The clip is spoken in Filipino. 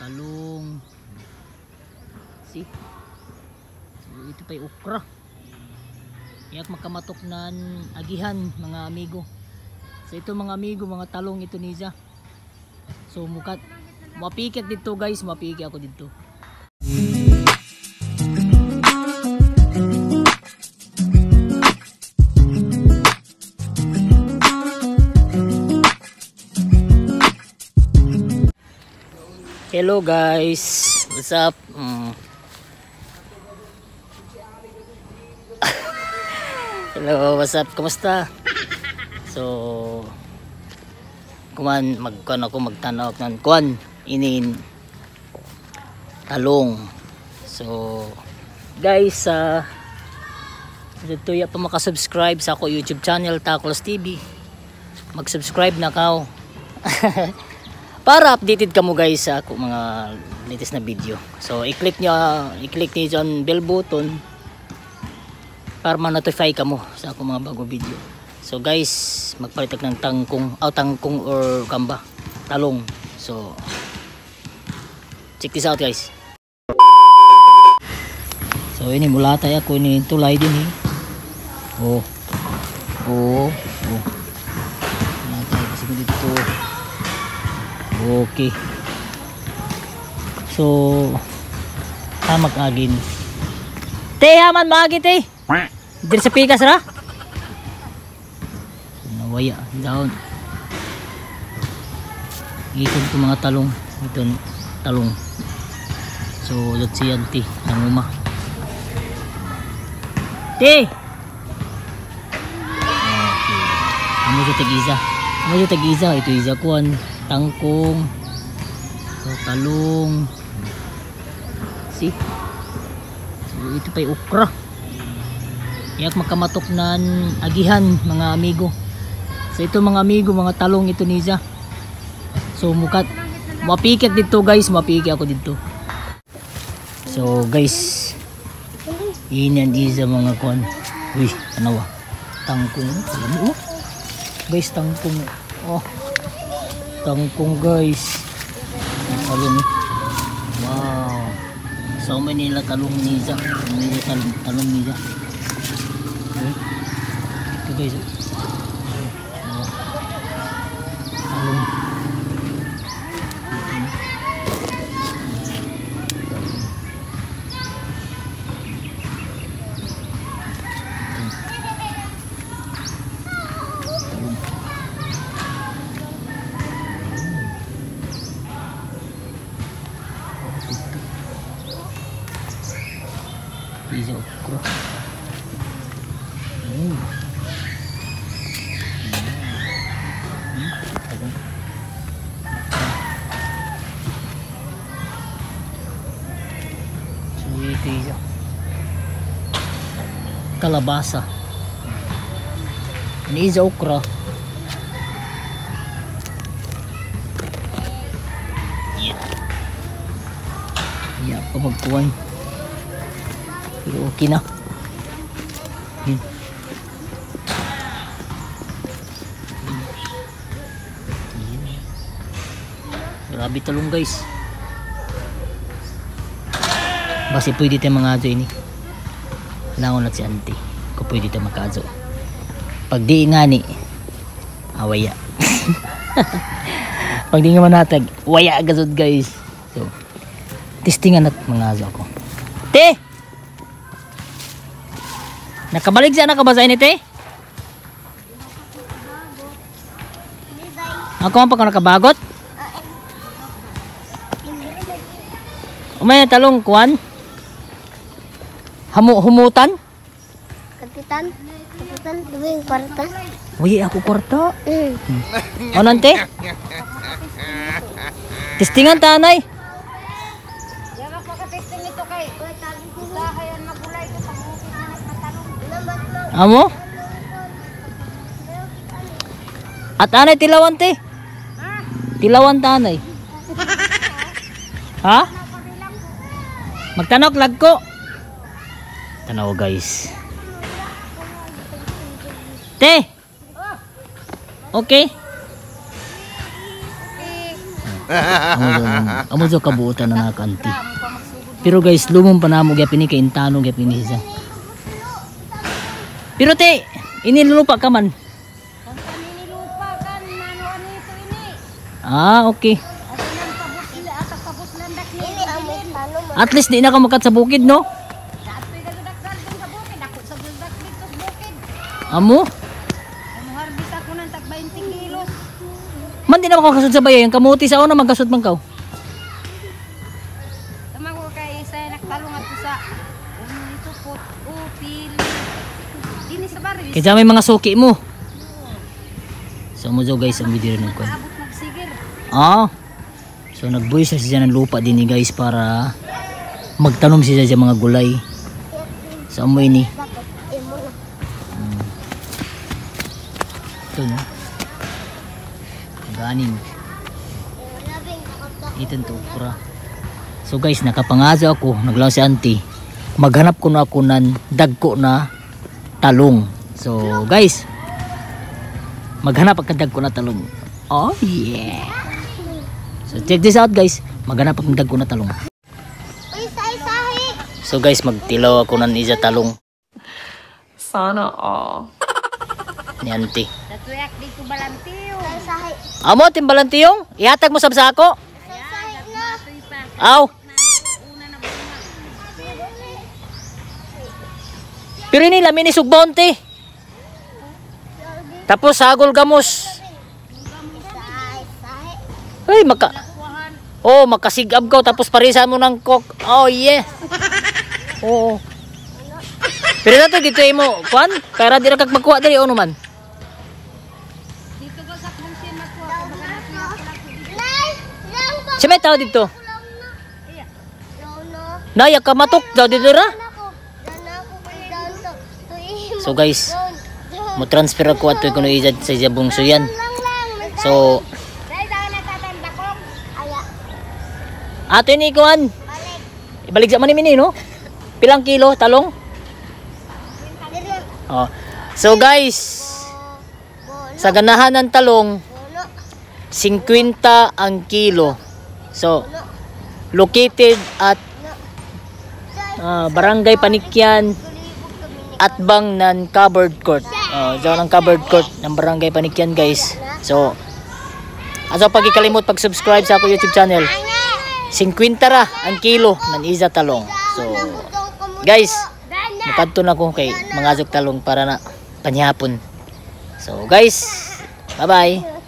talong. See? So, ito pa'y okra. Yak makamatok nan agihan mga amigo. So ito mga amigo, mga talong ito niya. So mapikit dito guys, mapikit ako dito. Hello guys, what's up? Hello, what's up? Kumusta? So, magtanaw ng inin talong. So, guys, dito ya pa makasubscribe sa ako YouTube channel Taklos TV. Mag-subscribe na kao. Para updated ka mo guys sa ako mga latest na video. So, i-click niyo yung bell button para ma-notify ka mo sa ako mga bago video. So guys, magpalitak ng tangkong or kamba, talong. So check this out guys. So ini mulatay ako, ini tulay din eh. Mulatay kasi dito. Okay. So tamak agin. Te haman maagi te. Diri sa pikas ra. Nawaya down. Ikon ko mga talong. Ito talong. So let's see anti nanguma. Te. Okay. Amo sa tag-isa. Ito isa kuan tangkong. So talong. See? So ito pa'y okra. Yak makamatok nan agihan mga amigo. So ito mga amigo, mga talong ito niya. So mapikit dito guys, mapikit ako dito. So guys, yan isa mga kuan. Uy, ano ba? Tangkong. Oh. Guys, tangkong. Oh. Tangkong guys. Talong. Wow. So may nila talong niya. Talong niya. Ito guys. Isa okra. Ito kalabasa. Ini isa okra. Yeah, pamagkuhan. Pero okay na. Grabe talong guys. Basi pwede tayo mga azo ini. Langon na si auntie. Kung pwede tayo makazo. Pag di nga ni, waya. Pag di nga manatag, waya agazod guys. So, testingan at mga azo ako. Te! Nakabalik siya nakabasay ni te? Ako ang pagka nakabagot? Umay talong kuan? Humutan? Kapitan, duwing kwarta. Uy, ako kwarta. O nante? Testingan tanay. Yaga pa ka-testing ito kay. Dahayan magulay ito sa bukid na talong. Amo? At anay tilawan te? Tilawan tanay. Ha? Magtanok lagko. Tanaw guys. Te. Okay. Amo daw kabuutan na nakanti. Pero guys, lumong pa na mo gyapon ni kay intano gyapon ni siya. Pero te, inilupa ka man. Kung paninilupa kan manuan ito ini. Ah, okay. At nang tabos sila at tabos landak ni ini. At least di na ka makat sa bukid, no? Datoy dagdag sa bukid ako sa dagdag dito sa bukid. Amo? Ano harbis ako ng tag 20 kilos. Man di na makakasud sa bayan, kamuti sa una magkasud man kaw. Tama ko kay isa nagtalong ato sa ito pot upil. Dini sa baris. Kaya may mga suki mo. So mo guys ang video rin ko. Abot magsigil. Ah. So nagbuhis na siya ng lupa din ni guys para magtanom siya sa mga gulay. So amoy ni. Ito no. Ganin. Ito to pura. So guys nakapangaso ako, naglaw si auntie. Maghanap ko na ako ng dagko na talong. So guys, maghanap ang dagko na talong. Oh yeah. So check this out guys, maghanap ang dagko na talong. So guys, magtilaw ako ng isa talong Sana all. ni auntie. Datuyak di ko balantiyo. Amo timbalantiyong, ihatag mo sa sako. Datoy pa. Aw. Una na bunga. Pero ini lamin ni sugbonte. Tapos sagol gamos. Ay makasigab ka tapos parisan mo ng coke. Oh yeah. Oo. Pero nato dito mo, kwan, para di ra kag magkuha diri ono man. Dito ko sa kungsin makuha ko maganap na ako. Sa may tao dito. Iya. Naya ka matok daw dito ra. So guys, mo transfer ako ato kuno ijad sa jabong suyan. So Dai daw natatanda ko. Aya. ato ni kuan. Ibalik sa man ni no? Pilang kilo talong? Oh. So guys, sa ganahan ng talong 50 ang kilo. So located at Barangay Panikyan at bang nan covered court. Diyan ang covered court ng Barangay Panikyan guys. So aso pagikalimot pag-subscribe sa ako YouTube channel. 50 ra ang kilo ng isa talong. So guys, makadto na ko kay mga azok talong para na panyapon. So guys, bye bye.